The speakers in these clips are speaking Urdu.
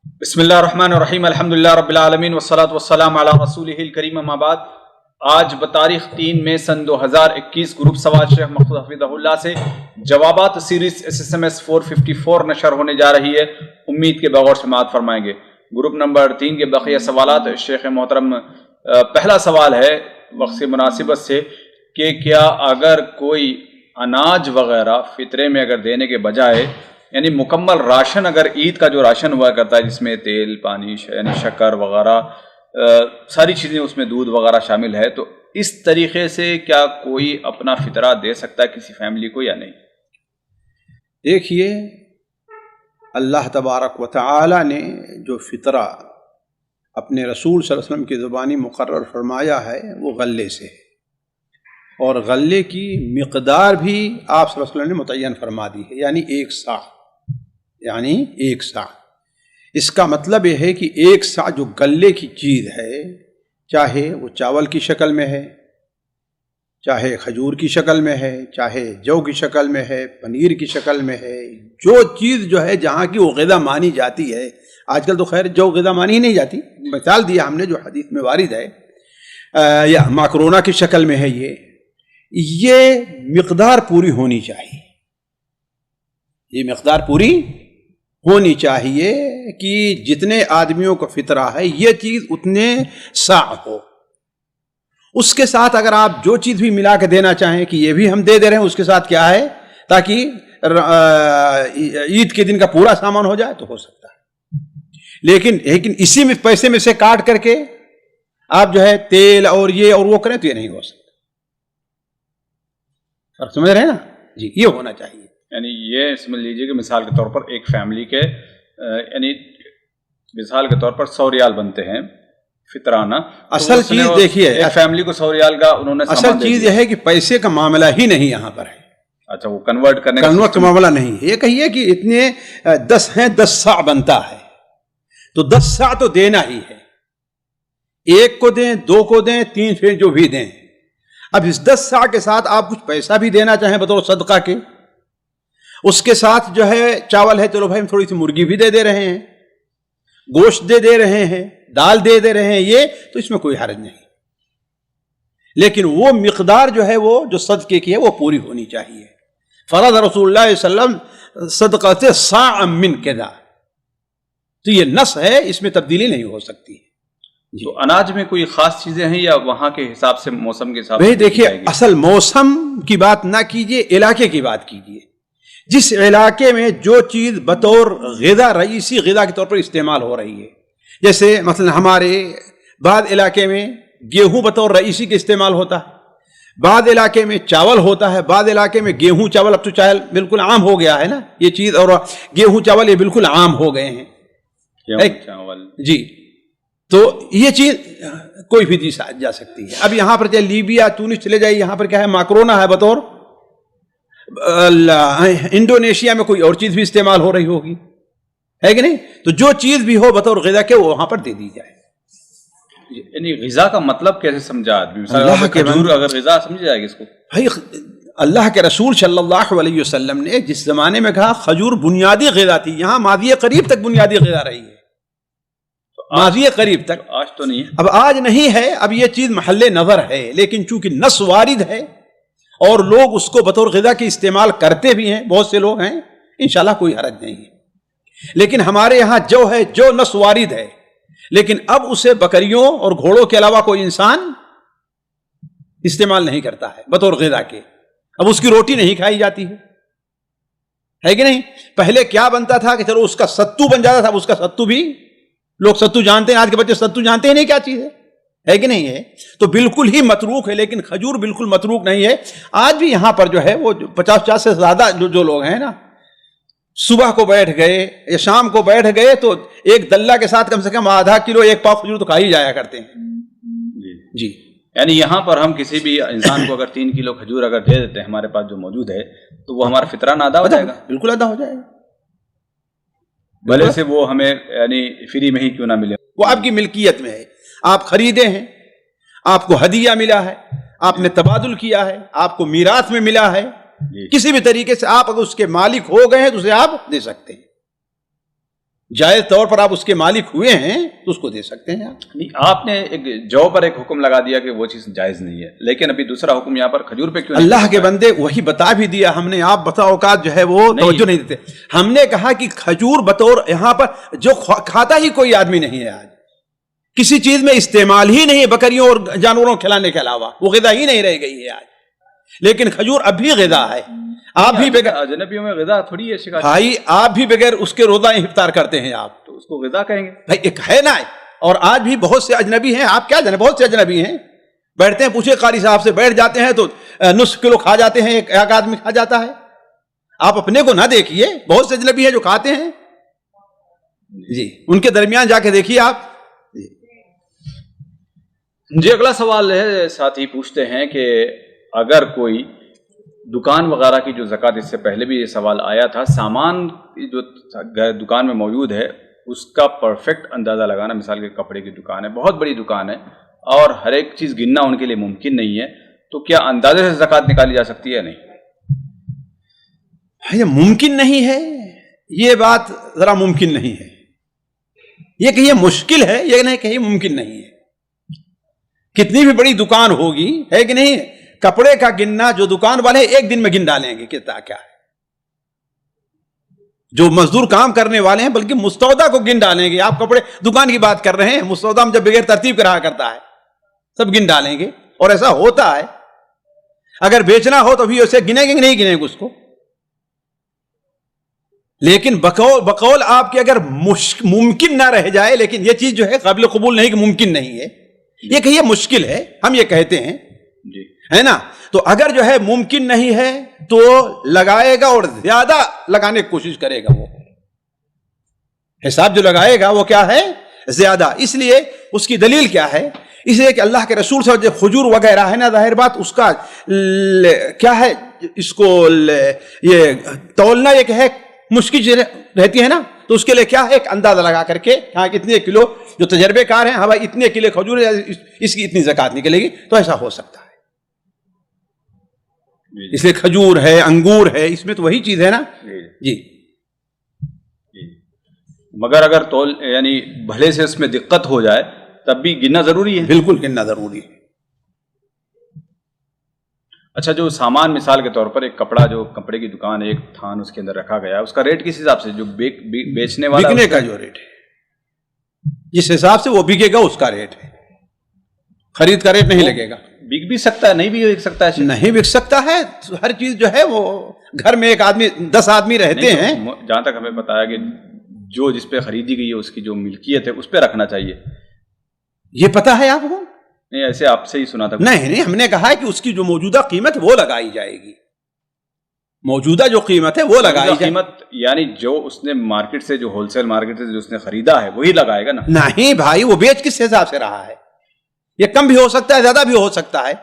بسم اللہ الرحمن الرحیم، الحمدللہ رب العالمین والصلاة والسلام علی رسولہ الکریم، اما بعد۔ آج بتاریخ 3 مئی سن 2021 گروپ سوال شیخ مقصود حفظہ اللہ سے جوابات سیریز SSMS 454 نشر ہونے جا رہی ہے۔ امید کے بغور سماعت فرمائیں گے۔ گروپ نمبر 3 کے بقیہ سوالات شیخ محترم، پہلا سوال ہے وقت سے مناسبت سے کہ کیا اگر کوئی اناج وغیرہ فطرے میں اگر دینے کے بجائے، یعنی مکمل راشن، اگر عید کا جو راشن ہوا کرتا ہے جس میں تیل، پانی، یعنی شکر وغیرہ ساری چیزیں، اس میں دودھ وغیرہ شامل ہے، تو اس طریقے سے کیا کوئی اپنا فطرہ دے سکتا ہے کسی فیملی کو یا نہیں؟ دیکھیے، اللہ تبارک و تعالی نے جو فطرہ اپنے رسول صلی اللہ علیہ وسلم کی زبانی مقرر فرمایا ہے وہ غلے سے ہے، اور غلے کی مقدار بھی آپ صلی اللہ علیہ وسلم نے متعین فرما دی ہے، یعنی 1 صاع، یعنی 1 صاع۔ اس کا مطلب یہ ہے کہ 1 صاع جو غلے کی چیز ہے، چاہے وہ چاول کی شکل میں ہے، چاہے کھجور کی شکل میں ہے، چاہے جو کی شکل میں ہے، پنیر کی شکل میں ہے، جو چیز جو ہے جہاں کی وہ غذا مانی جاتی ہے۔ آج کل تو خیر جو غذا مانی ہی نہیں جاتی، مثال دیا ہم نے جو حدیث میں وارد ہے، یا ماکرونا کی شکل میں ہے، یہ مقدار پوری ہونی چاہیے، یہ مقدار پوری ہونی چاہیے کہ جتنے آدمیوں کو فطرہ ہے یہ چیز اتنے صاع ہو۔ اس کے ساتھ اگر آپ جو چیز بھی ملا کے دینا چاہیں کہ یہ بھی ہم دے رہے ہیں، اس کے ساتھ کیا ہے تاکہ عید کے دن کا پورا سامان ہو جائے تو ہو سکتا ہے، لیکن اسی میں پیسے میں سے کاٹ کر کے آپ جو ہے تیل اور یہ اور وہ کریں تو یہ نہیں ہو سکتا۔ سمجھ رہے ہیں نا جی؟ یہ ہونا چاہیے، یعنی یہ سمجھ لیجئے کہ مثال کے طور پر ایک فیملی کے یعنی مثال کے طور پر 100 ریال بنتے ہیں فطرانہ۔ اصل چیز دیکھیے، ایک فیملی کو 100 ریال کا انہوں نے اصل چیز یہ ہے کہ پیسے کا معاملہ ہی نہیں یہاں پر ہے۔ اچھا، وہ کنورٹ کرنے کا معاملہ نہیں ہے۔ یہ کہیے کہ اتنے 10 ہیں، 10 صاع بنتا ہے تو 10 صاع تو دینا ہی ہے، 1 کو دیں، 2 کو دیں، 3 پھر جو بھی دیں۔ اب اس 10 صاع کے ساتھ آپ کچھ پیسہ بھی دینا چاہیں بطور صدقہ کے، اس کے ساتھ جو ہے چاول ہے، چلو بھائی ہم تھوڑی سی مرغی بھی دے رہے ہیں، گوشت دے رہے ہیں، دال دے رہے ہیں، یہ تو اس میں کوئی حرج نہیں، لیکن وہ مقدار جو ہے وہ جو صدقے کی ہے وہ پوری ہونی چاہیے۔ فرض رسول اللہ صلی اللہ علیہ وسلم صدقۃ صاع من کذا، تو یہ نص ہے، اس میں تبدیلی نہیں ہو سکتی۔ تو اناج میں کوئی خاص چیزیں ہیں یا وہاں کے حساب سے، موسم کے حساب سے؟ دیکھیے، اصل موسم کی بات نہ کیجیے، علاقے کی بات کیجیے۔ جس علاقے میں جو چیز بطور غذا، رئیسی غذا کے طور پر استعمال ہو رہی ہے، جیسے مثلا ہمارے بعض علاقے میں گیہوں بطور رئیسی کے استعمال ہوتا ہے، بعض علاقے میں چاول ہوتا ہے، بعض علاقے میں گیہوں چاول، اب تو چاول بالکل عام ہو گیا ہے نا یہ چیز، اور گیہوں چاول یہ بالکل عام ہو گئے ہیں جی۔ تو یہ چیز کوئی بھی دی جا سکتی ہے۔ اب یہاں پر چاہے لیبیا، تونس چلے جائے، یہاں پر کیا ہے ماکرونا ہے بطور، انڈونیشیا میں کوئی اور چیز بھی استعمال ہو رہی ہوگی، ہے کہ نہیں؟ تو جو چیز بھی ہو بطور غذا کے وہ وہاں پر دے دی جائے۔ یعنی غذا کا مطلب کیسے سمجھا آدمی؟ اللہ کے اگر غذا سمجھ جائے گی اس کو، بھائی اللہ کے رسول صلی اللہ علیہ وسلم نے جس زمانے میں کہا کھجور بنیادی غذا تھی، یہاں ماضی قریب تک بنیادی غذا رہی ہے، ماضی قریب تک۔ آج تو نہیں ہے، اب آج نہیں ہے، اب یہ چیز محل نظر ہے، لیکن چونکہ نص وارد ہے اور لوگ اس کو بطور غذا کے استعمال کرتے بھی ہیں، بہت سے لوگ ہیں، انشاءاللہ کوئی حرج نہیں ہے۔ لیکن ہمارے یہاں جو ہے، جو نص وارد ہے، لیکن اب اسے بکریوں اور گھوڑوں کے علاوہ کوئی انسان استعمال نہیں کرتا ہے بطور غذا کے۔ اب اس کی روٹی نہیں کھائی جاتی ہے کہ نہیں؟ پہلے کیا بنتا تھا کہ چلو اس کا ستو بن جاتا تھا، اب اس کا ستو بھی لوگ ستو جانتے ہیں، آج کے بچے ستو جانتے ہیں نہیں کیا چیز ہے کہ نہیں ہے؟ تو بالکل ہی متروک ہے، لیکن کھجور بالکل متروک نہیں ہے۔ آج بھی یہاں پر جو ہے وہ 50 سے زیادہ جو لوگ ہیں نا، صبح کو بیٹھ گئے یا شام کو بیٹھ گئے تو ایک دلہ کے ساتھ کم سے کم آدھا کلو 1 پاؤ کھجور تو کھا ہی جایا کرتے ہیں جی۔ یعنی یہاں پر ہم کسی بھی انسان کو اگر 3 کلو کھجور اگر دے دیتے ہیں ہمارے پاس جو موجود ہے، تو وہ ہمارا فطرانہ ادا ہو جائے گا؟ بالکل ادا ہو جائے گا، بھلے سے وہ ہمیں یعنی فری میں ہی کیوں نہ ملے، وہ آپ کی ملکیت میں ہے، آپ خریدے ہیں، آپ کو ہدیہ ملا ہے، آپ نے تبادل کیا ہے، آپ کو میراث میں ملا ہے، کسی بھی طریقے سے آپ اگر اس کے مالک ہو گئے ہیں تو اسے آپ دے سکتے ہیں جائز طور پر آپ اس کے مالک ہوئے ہیں تو اس کو دے سکتے ہیں آپ. نہیں، آپ نے ایک جو پر ایک حکم لگا دیا کہ وہ چیز جائز نہیں ہے، لیکن ابھی دوسرا حکم یہاں پر کھجور پہ کیوں نہیں؟ اللہ کے بندے وہی بتا بھی دیا ہم نے، آپ بتا اوقات جو ہے وہ توجہ نہیں دیتے. ہم نے کہا کہ کھجور بطور یہاں پر جو کھاتا ہی کوئی آدمی نہیں ہے آج، کسی چیز میں استعمال ہی نہیں ہے بکریوں اور جانوروں کھلانے کے علاوہ، وہ غذا ہی نہیں رہ گئی ہے آج. لیکن کھجور اب بھی غذا ہے. آپ بھی بغیر اجنبیوں میں غذا تھوڑی ہے شکایت بھائی، آپ بھی بغیر اس کے روزہ افطار کرتے ہیں آپ، تو اس کو غذا کہیں گے بھائی ایک ہے نا. اور آج بھی بہت سے اجنبی ہیں، آپ کیا جانے بہت سے اجنبی ہیں، بیٹھتے ہیں پوچھے قاری صاحب سے، بیٹھ جاتے ہیں تو نصف کلو کھا جاتے ہیں، ایک آدمی کھا جاتا ہے. آپ اپنے کو نہ دیکھیے، بہت سے اجنبی ہیں جو کھاتے ہیں جی، ان کے درمیان جا کے دیکھیے آپ. جی اگلا سوال ہے، ساتھی پوچھتے ہیں کہ اگر کوئی دکان وغیرہ کی جو زکوٰۃ، اس سے پہلے بھی یہ سوال آیا تھا، سامان جو دکان میں موجود ہے اس کا پرفیکٹ اندازہ لگانا، مثال کے کپڑے کی دکان ہے، بہت بڑی دکان ہے اور ہر ایک چیز گننا ان کے لیے ممکن نہیں ہے، تو کیا اندازے سے زکوٰۃ نکالی جا سکتی ہے یا نہیں؟ یہ ممکن نہیں ہے، یہ بات ذرا ممکن نہیں ہے. یہ کہ یہ مشکل ہے، یہ نہیں کہ یہ ممکن نہیں ہے. کتنی بھی بڑی دکان ہوگی ہے کہ نہیں، کپڑے کا گننا جو دکان والے ایک دن میں گن ڈالیں گے کتنا کیا ہے. جو مزدور کام کرنے والے ہیں بلکہ مستودع کو گن ڈالیں گے. آپ کپڑے دکان کی بات کر رہے ہیں، مستودع میں جب بغیر ترتیب کے رہا کرتا ہے سب گن ڈالیں گے، اور ایسا ہوتا ہے. اگر بیچنا ہو تو بھی اسے گنیں گے نہیں گنیں گے اس کو. لیکن بقول آپ کے اگر ممکن نہ رہ جائے، لیکن یہ چیز جو ہے قابل قبول نہیں کہ ممکن نہیں ہے، یہ کہ یہ مشکل ہے، ہم یہ کہتے ہیں جی ہے نا. تو اگر جو ہے ممکن نہیں ہے تو لگائے گا اور زیادہ لگانے کی کوشش کرے گا. وہ حساب جو لگائے گا وہ کیا ہے؟ زیادہ. اس لیے اس کی دلیل کیا ہے؟ اس لیے کہ اللہ کے رسول سے جو کھجور وغیرہ ہے نا، ظاہر بات اس کا کیا ہے، اس کو یہ تولنا یہ کہ ہے مشکل رہتی ہے نا، تو اس کے لیے کیا ہے، ایک اندازہ لگا کر کے ہاں اتنے کلو، جو تجربے کار ہیں، ہاں بھائی اتنے کلو کھجور ہے، اس کی اتنی زکوٰۃ نکلے گی، تو ایسا ہو سکتا ہے. اس لیے کھجور ہے، انگور ہے، اس میں تو وہی چیز ہے نا. جی مگر اگر تول یعنی بھلے سے اس میں دقت ہو جائے تب بھی گننا ضروری ہے. بالکل گننا ضروری ہے. اچھا، جو سامان مثال کے طور پر ایک کپڑا، جو کپڑے کی دکان ایک تھان اس کے اندر رکھا گیا ہے، اس کا ریٹ کس حساب سے، جو بیچنے والا بکنے کا جو ریٹ ہے جس حساب سے وہ بکے گا اس کا ریٹ ہے، خرید کا ریٹ نہیں لگے گا. بک بھی سکتا ہے، نہیں بھی بک سکتا ہے، نہیں بک سکتا ہے. ہر چیز جو ہے وہ گھر میں ایک آدمی 10 آدمی رہتے ہیں. جہاں تک ہمیں پتا ہے کہ جو جس پہ خریدی گئی ہے اس کی جو ملکیت ہے اس پہ رکھنا چاہیے. یہ پتا ہے آپ کو؟ نہیں، ایسے آپ سے ہی سنا تھا. نہیں، ہم نے کہا ہے کہ اس کی جو موجودہ قیمت وہ لگائی جائے گی. موجودہ جو قیمت ہے وہ لگائی جائے. قیمت یعنی جو اس نے مارکیٹ سے، جو ہول سیل مارکیٹ سے جو اس نے خریدا ہے وہی لگائے گا نا. نہیں بھائی، وہ بیچ کس حساب سے رہا ہے؟ یہ کم بھی ہو سکتا ہے، زیادہ بھی ہو سکتا ہے.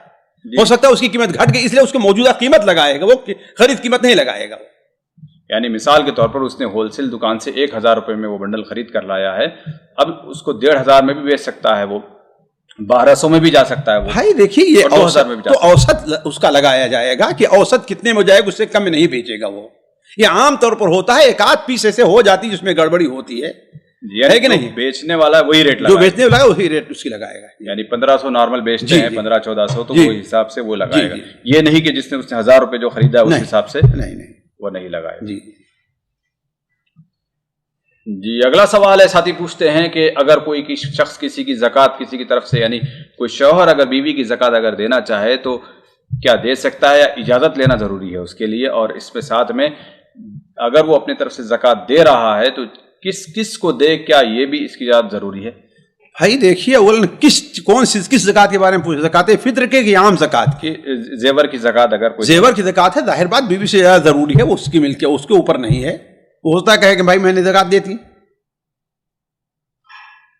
ہو سکتا ہے اس کی قیمت گھٹ گئی، اس لیے اس کو موجودہ قیمت لگائے گا، وہ خرید قیمت نہیں لگائے گا. یعنی مثال کے طور پر اس نے ہول سیل دکان سے 1000 روپے میں وہ بنڈل خرید کر لایا ہے، اب اس کو 1500 میں بھی بیچ سکتا ہے، وہ 1200 میں بھی جا سکتا ہے. وہ بھائی دیکھیے، یہ 2000 میں بھی جا تو اوسط اس کا لگایا جائے گا کہ اوسط کتنے میں جائے گا، اس سے کم میں نہیں بیچے گا. وہ یہ عام طور پر ہوتا ہے، ایک آدھ پیس ایسے ہو جاتی جس میں گڑبڑی ہوتی ہے، ہے کہ نہیں. بیچنے والا وہی ریٹ لگائے جو بیچنے والا ہے وہی ریٹ اس کی لگائے گا. یعنی 1500 نارمل بیچتے ہیں، 1500-1400 تو وہ حساب سے وہ لگائے گا. یہ نہیں کہ جس نے اس نے 1000 روپے جو خریدا ہے اس حساب سے نہیں وہ نہیں لگائے. جی اگلا سوال ہے، ساتھی پوچھتے ہیں کہ اگر کوئی شخص کسی کی زکوٰۃ کسی کی طرف سے، یعنی کوئی شوہر اگر بیوی کی زکوٰۃ اگر دینا چاہے تو کیا دے سکتا ہے یا اجازت لینا ضروری ہے اس کے لیے؟ اور اس پہ ساتھ میں اگر وہ اپنی طرف سے زکوٰۃ دے رہا ہے تو کس کو دے، کیا یہ بھی اس کی اجازت ضروری ہے؟ بھائی دیکھیے، اولا کس زکوٰۃ کے بارے میں پوچھ، زکوٰۃ فطر کے کہ عام زکوٰۃ کی؟ زیور کی زکوٰۃ. اگر کوئی زیور کی زکوٰۃ ہے، ظاہر بات بیوی سے زیادہ ضروری ہے، وہ اس کی ملک ہے، اس کے اوپر نہیں ہے. وہ ہوتا ہے کہ بھائی میں نے زکوٰۃ دیتی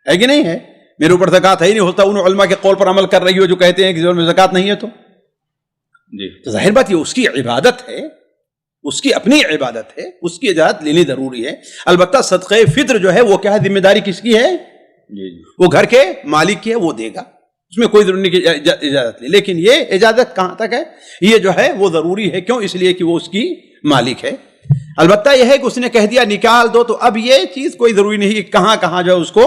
ہے کہ نہیں ہے، میرے اوپر زکوٰۃ ہے ہی نہیں. ہوتا ان علماء کے قول پر عمل کر رہی ہو جو کہتے ہیں کہ زیور میں زکوٰۃ نہیں ہے، تو ظاہر بات یہ اس کی عبادت ہے، اس کی اپنی عبادت ہے، اس کی اجازت لینی ضروری ہے. البتہ صدقہ فطر جو ہے وہ کیا ہے، ذمہ داری کس کی ہے؟ وہ گھر کے مالک کی ہے، وہ دے گا، اس میں کوئی ضروری نہیں کہ اجازت لے. لیکن یہ اجازت کہاں تک ہے؟ یہ جو ہے وہ ضروری ہے. کیوں؟ اس لیے کہ وہ اس کی مالک ہے. البتہ یہ ہے کہ اس نے کہہ دیا نکال دو، تو اب یہ چیز کوئی ضروری نہیں کہ کہاں کہاں جو ہے اس کو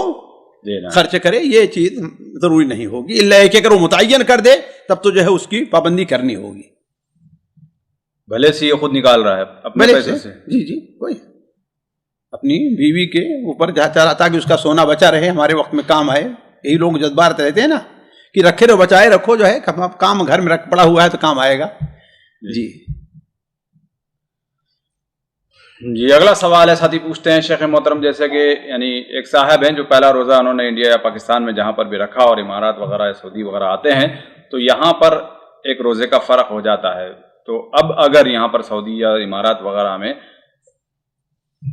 خرچ کرے، یہ چیز ضروری نہیں ہوگی، الا کہ اگر وہ متعین کر دے تب تو جو ہے اس کی پابندی کرنی ہوگی. بھلے سے یہ خود نکال رہا ہے اپنے پیسے سے. جی کوئی اپنی بیوی کے اوپر چاہ رہا تاکہ اس کا سونا بچا رہے، ہمارے وقت میں کام آئے. یہی لوگ جذبات رہتے ہیں نا کہ رکھے رہو، بچائے رکھو، جو ہے کام گھر میں پڑا ہوا ہے تو کام آئے گا. جی اگلا سوال ہے، ساتھی پوچھتے ہیں شیخ محترم، جیسے کہ یعنی ایک صاحب ہیں جو پہلا روزہ انہوں نے انڈیا یا پاکستان میں جہاں پر بھی رکھا اور امارات وغیرہ یا سعودی وغیرہ آتے ہیں تو یہاں پر ایک روزے کا فرق ہو جاتا ہے، تو اب اگر یہاں پر سعودی یا امارات وغیرہ میں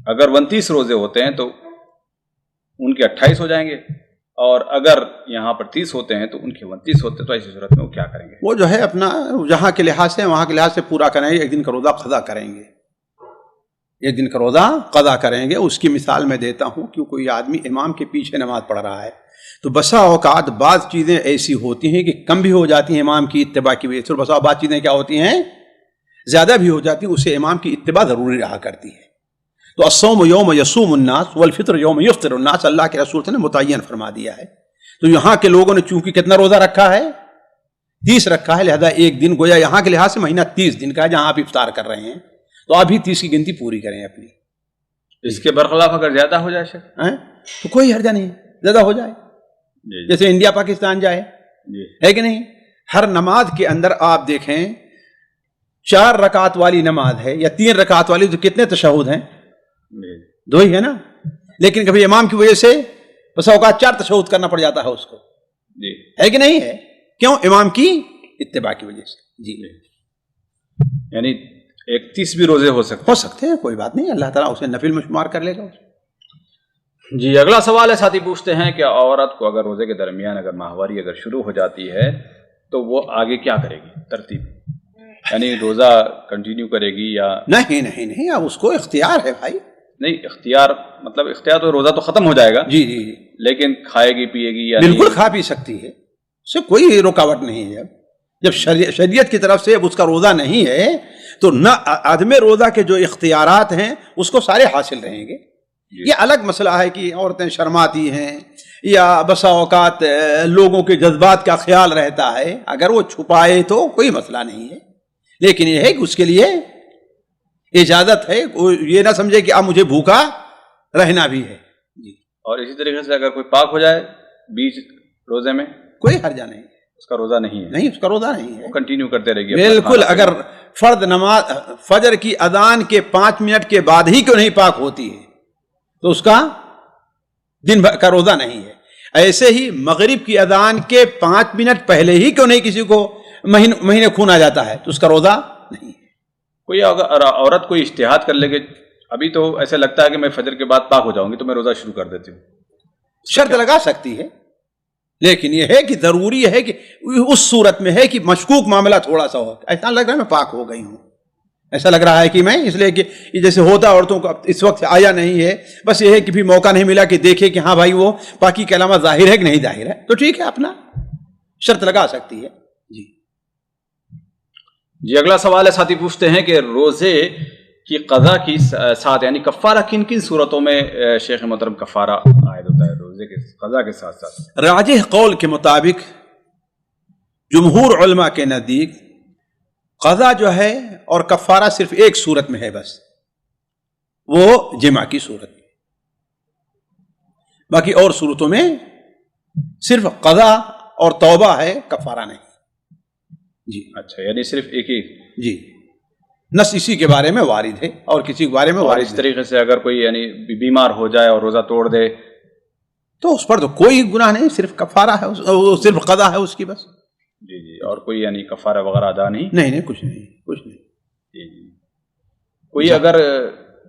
اگر 29 روزے ہوتے ہیں تو ان کے 28 ہو جائیں گے، اور اگر یہاں پر 30 ہوتے ہیں تو ان کے 29 ہوتے ہیں، تو ایسی صورت میں وہ کیا کریں گے؟ وہ جو ہے اپنا جہاں کے لحاظ سے وہاں کے لحاظ سے پورا کریں گے، ایک دن کا روزہ قضا کریں گے، ایک دن کا روزہ قضا کریں گے. اس کی مثال میں دیتا ہوں کہ کوئی آدمی امام کے پیچھے نماز پڑھ رہا ہے تو بسا اوقات بعض چیزیں ایسی ہوتی ہیں کہ کم بھی ہو جاتی ہیں امام کی اتباع کی وجہ سے، اور بسا بعض چیزیں کیا ہوتی ہیں زیادہ بھی ہو جاتی ہیں، اسے امام کی اتباع ضروری رہا کرتی ہے. تو الصوم یوم یصوم الناس والفطر یوم یفطر الناس، اللہ کے رسول نے متعین فرما دیا ہے. تو یہاں کے لوگوں نے چونکہ کتنا روزہ رکھا ہے 30 رکھا ہے، لہذا ایک دن گویا یہاں کے لحاظ سے مہینہ 30 دن کا ہے جہاں آپ افطار کر رہے ہیں، تو آپ بھی 30 کی گنتی پوری کریں اپنی. اس کے برخلاف اگر زیادہ ہو جائے شیخ تو کوئی حرجہ نہیں، زیادہ ہو جائے جیسے انڈیا پاکستان جائے ہے کہ نہیں. ہر نماز کے اندر آپ دیکھیں 4 رکعت والی نماز ہے یا 3 رکعت والی، تو کتنے تشہد ہیں؟ 2 ہی ہے نا. لیکن کبھی امام کی وجہ سے بس اوقات 4 تشہد کرنا پڑ جاتا ہے اس کو، ہے کہ نہیں ہے؟ کیوں؟ امام کی اتباع کی وجہ سے. یعنی 31 بھی روزے ہو سکتے ہیں، کوئی بات نہیں، اللہ تعالیٰ اسے نفل میں شمار کر لے گا. جی اگلا سوال ہے، ساتھی پوچھتے ہیں کہ عورت کو اگر روزے کے درمیان اگر ماہواری اگر شروع ہو جاتی ہے تو وہ آگے کیا کرے گی ترتیب؟ یعنی روزہ کنٹینیو کرے گی یا نہیں اب اس کو اختیار ہے بھائی. نہیں اختیار مطلب اختیار تو روزہ تو ختم ہو جائے گا. جی لیکن کھائے گی پیے گی یا بالکل کھا پی سکتی ہے، اس سے کوئی رکاوٹ نہیں ہے. جب شریعت کی طرف سے اب اس کا روزہ نہیں ہے تو نہ عدم روزہ کے جو اختیارات ہیں اس کو سارے حاصل رہیں گے. یہ الگ مسئلہ ہے کہ عورتیں شرماتی ہیں یا بسا اوقات لوگوں کے جذبات کا خیال رہتا ہے، اگر وہ چھپائے تو کوئی مسئلہ نہیں ہے. لیکن یہ ہے کہ اس کے لیے اجازت ہے، یہ نہ سمجھے کہ اب مجھے بھوکا رہنا بھی ہے. اور اسی طریقے سے اگر کوئی پاک ہو جائے بیچ روزے میں کوئی حرجہ نہیں، اس کا روزہ نہیں ہے. نہیں اس کا روزہ نہیں ہے، کنٹینیو کرتے رہے گی بالکل. اگر فرض نماز فجر کی اذان کے 5 منٹ کے بعد ہی کیوں نہیں پاک ہوتی ہے تو اس کا دن بھر کا روزہ نہیں ہے. ایسے ہی مغرب کی اذان کے 5 منٹ پہلے ہی کیوں نہیں کسی کو مہینے خون آ جاتا ہے تو اس کا روزہ نہیں ہے. کوئی اگر عورت کوئی اجتہاد کر لے کہ ابھی تو ایسے لگتا ہے کہ میں فجر کے بعد پاک ہو جاؤں گی تو میں روزہ شروع کر دیتی ہوں، شرط لگا سکتی ہے. لیکن یہ ہے کہ ضروری ہے کہ اس صورت میں ہے کہ مشکوک معاملہ تھوڑا سا ہو، ایسا لگ رہا ہے میں پاک ہو گئی ہوں، ایسا لگ رہا ہے کہ میں، اس لیے کہ جیسے ہوتا عورتوں کو اس وقت آیا نہیں ہے، بس یہ ہے کہ بھی موقع نہیں ملا کہ دیکھے کہ ہاں بھائی وہ پاکی کے علامہ ظاہر ہے کہ نہیں ظاہر ہے، تو ٹھیک ہے اپنا شرط لگا سکتی ہے. جی اگلا سوال ہے، ساتھی پوچھتے ہیں کہ روزے کی قضا کی ساتھ یعنی کفارہ کن کن صورتوں میں شیخ محترم کفارہ عائد ہوتا ہے روزے کے قضا کے ساتھ ساتھ؟ راجح قول کے مطابق جمہور علماء کے نزدیک قضا جو ہے اور کفارہ صرف ایک صورت میں ہے، بس وہ جمع کی صورت میں. باقی اور صورتوں میں صرف قضا اور توبہ ہے، کفارہ نہیں. جی اچھا، یعنی صرف ایک ہی. جی نص اسی کے بارے میں وارد ہے اور کسی کے بارے میں وارد. اس طریقے سے اگر کوئی یعنی بیمار ہو جائے اور روزہ توڑ دے تو اس پر تو کوئی گناہ نہیں، صرف کفارہ ہے، صرف قضا ہے اس کی بس. جی اور کوئی یعنی کفارہ وغیرہ ادا نہیں؟ نہیں کچھ نہیں. جی کوئی اگر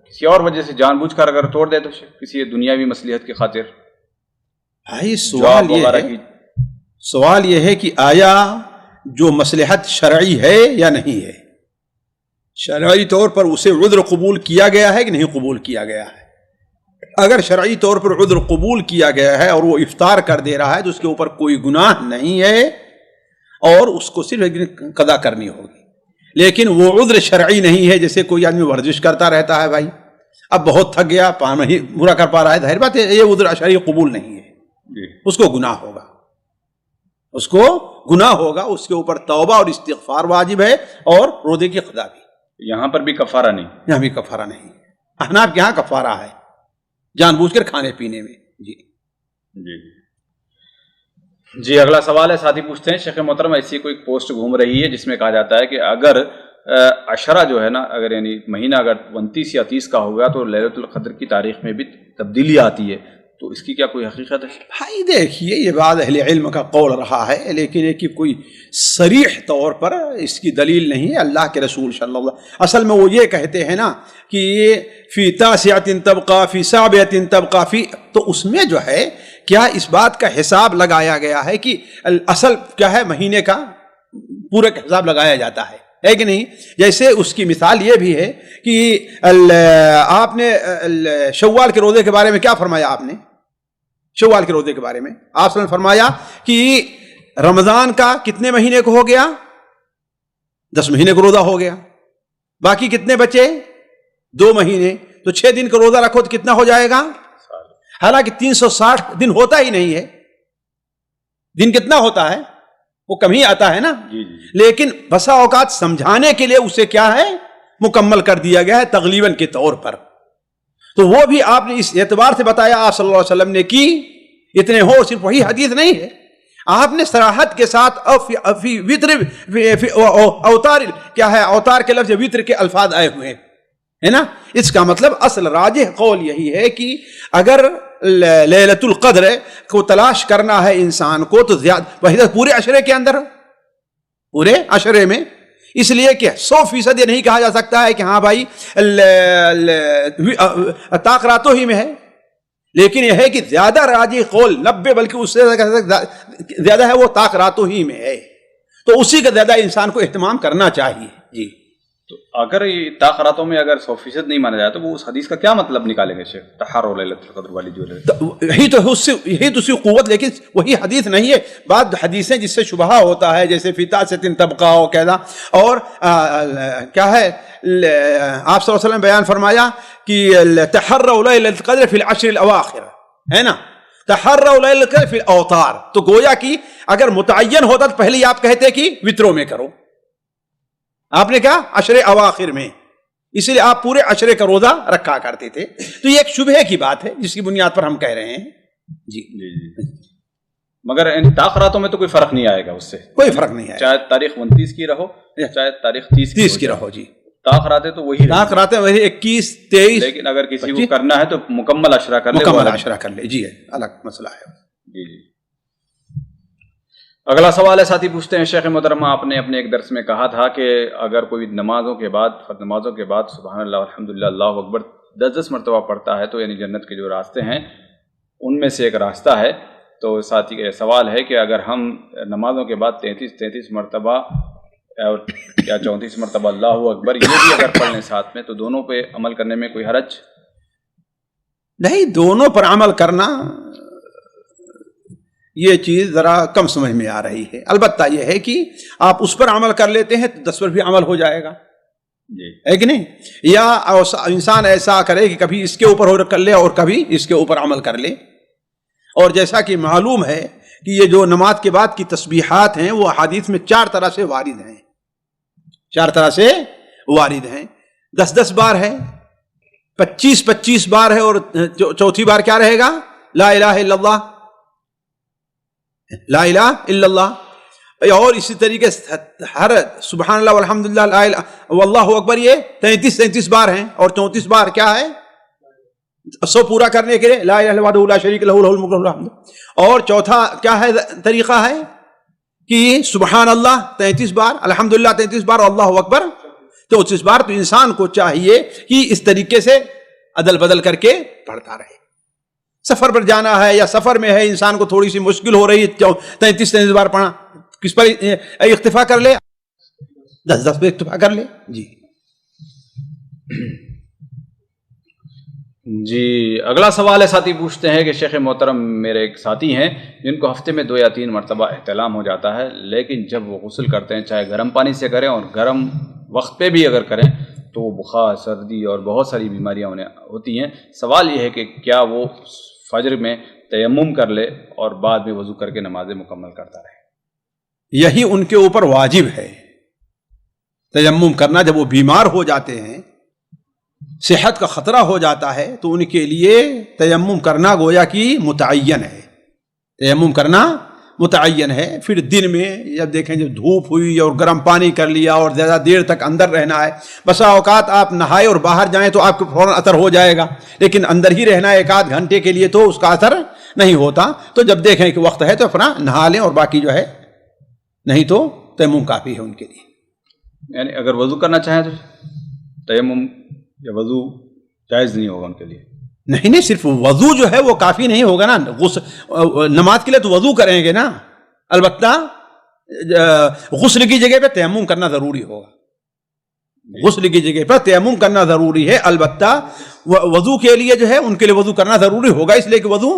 کسی اور وجہ سے جان بوجھ کر اگر توڑ دے تو کسی دنیاوی مصلحت کی خاطر؟ بھائی سوال یہ ہے کہ آیا جو مصلحت شرعی ہے یا نہیں ہے، شرعی طور پر اسے عذر قبول کیا گیا ہے کہ نہیں قبول کیا گیا ہے؟ اگر شرعی طور پر عذر قبول کیا گیا ہے اور وہ افطار کر دے رہا ہے تو اس کے اوپر کوئی گناہ نہیں ہے اور اس کو صرف ایک دن قضا کرنی ہوگی. لیکن وہ عذر شرعی نہیں ہے. جیسے کوئی آدمی ورزش کرتا رہتا ہے بھائی, اب بہت تھک گیا, پانی نہیں پورا کر پا رہا ہے, ظاہر بات ہے یہ عذر شرعی قبول نہیں ہے, اس کو گناہ ہوگا, اس کو گناہ ہوگا, اس کے اوپر توبہ اور استغفار واجب ہے اور روزے کی قضا بھی. یہاں پر بھی کفارہ نہیں, یہاں بھی کفارہ نہیں. احناف کے یہاں کفارہ ہے جان بوجھ کر کھانے پینے میں. جی جی جی. اگلا سوال ہے, ساتھی پوچھتے ہیں شیخ محترم ایسی کوئی پوسٹ گھوم رہی ہے جس میں کہا جاتا ہے کہ اگر عشرہ جو ہے نا, اگر یعنی مہینہ اگر 29 یا 30 کا ہوگا تو لیلۃ القدر کی تاریخ میں بھی تبدیلی آتی ہے, تو اس کی کیا کوئی حقیقت ہے؟ بھائی دیکھیے یہ بات اہل علم کا قول رہا ہے, لیکن یہ کہ کوئی صریح طور پر اس کی دلیل نہیں ہے. اللہ کے رسول صلی اللہ علیہ وسلم اصل میں وہ یہ کہتے ہیں نا کہ یہ فی تاسعۃ تبقى فی سابعۃ تبقى فی, تو اس میں جو ہے کیا اس بات کا حساب لگایا گیا ہے کہ اصل کیا ہے مہینے کا پورے کا حساب لگایا جاتا ہے کہ نہیں. جیسے اس کی مثال یہ بھی ہے کہ آپ نے شوال کے روزے کے بارے میں کیا فرمایا, آپ نے شوال کے روزے کے بارے میں آپ نے فرمایا کہ رمضان کا کتنے مہینے کو ہو گیا, 10 مہینے کو روزہ ہو گیا, باقی کتنے بچے 2 مہینے, تو 6 دن کا روزہ رکھو تو کتنا ہو جائے گا, حالانکہ 360 دن ہوتا ہی نہیں ہے. دن کتنا ہوتا ہے وہ کم ہی آتا ہے نا, لیکن بسا اوقات سمجھانے کے لیے اسے کیا ہے مکمل کر دیا گیا ہے تغلیباً کے طور پر. تو وہ بھی آپ نے اس اعتبار سے بتایا آپ صلی اللہ علیہ وسلم نے کی اتنے ہو, صرف وہی حدیث نہیں ہے, آپ نے صراحت کے ساتھ اوتار کیا ہے, اوتار کے لفظ وطر کے الفاظ آئے ہوئے ہے نا. اس کا مطلب اصل راجح قول یہی ہے کہ اگر لیلۃ القدر کو تلاش کرنا ہے انسان کو تو زیادہ پورے عشرے کے اندر, پورے عشرے میں, اس لیے کہ 100% یہ نہیں کہا جا سکتا ہے کہ ہاں بھائی طاق راتوں ہی میں ہے, لیکن یہ ہے کہ زیادہ راجح قول 90 بلکہ اس سے زیادہ ہے وہ طاق راتوں ہی میں ہے, تو اسی کا زیادہ انسان کو اہتمام کرنا چاہیے. جی تو اگر یہ طاقراتوں میں اگر 100% نہیں مانا جائے تو وہ اس حدیث کا کیا مطلب نکالیں گے شیخ, تحرر لیلۃ القدر والی جو ہے یہی تو اس کی قوت, لیکن وہی حدیث نہیں ہے. بعض حدیثیں جس سے شبہہ ہوتا ہے جیسے فی تاسعۃ تبقى ہو کہنا, اور کیا ہے آپ صلی اللہ علیہ وسلم بیان فرمایا کہ تحروا لیلۃ القدر فی العشر الاواخر, ہے نا, تحروا لیلۃ القدر فی الاوتار, تو گویا کہ اگر متعین ہوتا تو پہلے آپ کہتے کہ وطروں میں کرو, آپ نے کہا عشرے اواخر میں, اس لیے آپ پورے عشرے کا روزہ رکھا کرتے تھے. تو یہ ایک شبہے کی بات ہے جس کی بنیاد پر ہم کہہ رہے ہیں. جی مگر ان تاخراتوں میں تو کوئی فرق نہیں آئے گا, اس سے کوئی فرق نہیں آئے, چاہے تاریخ 29 کی رہو چاہے تاریخ 30 کی رہو. جی تاخراتے تو وہی تاخراتے وہی 21 23, لیکن اگر کسی کو کرنا ہے تو مکمل عشرہ کر لے, مکمل عشرہ کر لے. جی الگ مسئلہ ہے. جی جی. اگلا سوال ہے, ساتھی پوچھتے ہیں شیخ محترمہ آپ نے اپنے ایک درس میں کہا تھا کہ اگر کوئی نمازوں کے بعد فرض نمازوں کے بعد سبحان اللہ الحمدللہ اللہ اکبر 10 مرتبہ پڑھتا ہے تو یعنی جنت کے جو راستے ہیں ان میں سے ایک راستہ ہے. تو ساتھی کا یہ سوال ہے کہ اگر ہم نمازوں کے بعد 33 مرتبہ اور یا 34 مرتبہ اللہ اکبر یہ بھی اگر پڑھ لیں ساتھ میں تو دونوں پہ عمل کرنے میں کوئی حرج نہیں. دونوں پر عمل کرنا یہ چیز ذرا کم سمجھ میں آ رہی ہے. البتہ یہ ہے کہ آپ اس پر عمل کر لیتے ہیں تو 10 پر بھی عمل ہو جائے گا, ہے کہ نہیں, یا انسان ایسا کرے کہ کبھی اس کے اوپر کر لے اور کبھی اس کے اوپر عمل کر لے. اور جیسا کہ معلوم ہے کہ یہ جو نماز کے بعد کی تسبیحات ہیں وہ حدیث میں 4 طرح سے وارد ہیں, 4 طرح سے وارد ہیں. 10 بار ہے, 25 بار ہے, اور چوتھی بار کیا رہے گا, لا الہ الا اللہ, لا الہ الا اللہ. اور اسی طریقے سے ہر سبحان اللہ والحمدللہ لا الہ واللہ اکبر یہ 33 بار ہیں, اور 34 بار کیا ہے 100 پورا کرنے کے لیے لا الہ الا اللہ لا شریک لہ لہ الملک وله الحمد. اور چوتھا کیا ہے طریقہ ہے کہ سبحان اللہ 33 بار, الحمدللہ 33 بار, اللہ اکبر 34 بار. تو انسان کو چاہیے کہ اس طریقے سے عدل بدل کر کے پڑھتا رہے. سفر پر جانا ہے یا سفر میں ہے, انسان کو تھوڑی سی مشکل ہو رہی ہے 33 بار پڑھنا, کس پر اکتفا کر لے, 10 پہ اکتفا کر لے. جی جی اگلا سوال ہے، ساتھی پوچھتے ہیں کہ شیخ محترم میرے ایک ساتھی ہیں جن کو ہفتے میں 2 یا 3 مرتبہ احتلام ہو جاتا ہے، لیکن جب وہ غسل کرتے ہیں چاہے گرم پانی سے کریں اور گرم وقت پہ بھی اگر کریں تو وہ بخار، سردی اور بہت ساری بیماریاں انہیں ہوتی ہیں۔ سوال یہ ہے کہ کیا وہ فجر میں تیمم کر لے اور بعد میں وضو کر کے نمازیں مکمل کرتا رہے؟ یہی ان کے اوپر واجب ہے تیمم کرنا۔ جب وہ بیمار ہو جاتے ہیں، صحت کا خطرہ ہو جاتا ہے، تو ان کے لیے تیمم کرنا گویا کہ متعین ہے، تیمم کرنا متعین ہے۔ پھر دن میں جب دیکھیں جب دھوپ ہوئی اور گرم پانی کر لیا اور زیادہ دیر تک اندر رہنا ہے، بسا اوقات آپ نہائے اور باہر جائیں تو آپ کو فوراً اثر ہو جائے گا، لیکن اندر ہی رہنا ہے 1 آدھ گھنٹے کے لیے تو اس کا اثر نہیں ہوتا۔ تو جب دیکھیں کہ وقت ہے تو اپنا نہا لیں اور باقی جو ہے نہیں تو تیمم کافی ہے ان کے لیے۔ یعنی اگر وضو کرنا چاہیں تو تیمم یا وضو جائز نہیں ہوگا ان کے لیے؟ نہیں، صرف وضو جو ہے وہ کافی نہیں ہوگا نا، نماز کے لیے تو وضو کریں گے نا، البتہ غسل کی جگہ پہ تیمم کرنا ضروری ہوگا، غسل کی جگہ پر تیمم کرنا ضروری ہے، البتہ وضو کے لیے جو ہے ان کے لیے وضو کرنا ضروری ہوگا، اس لیے کہ وضو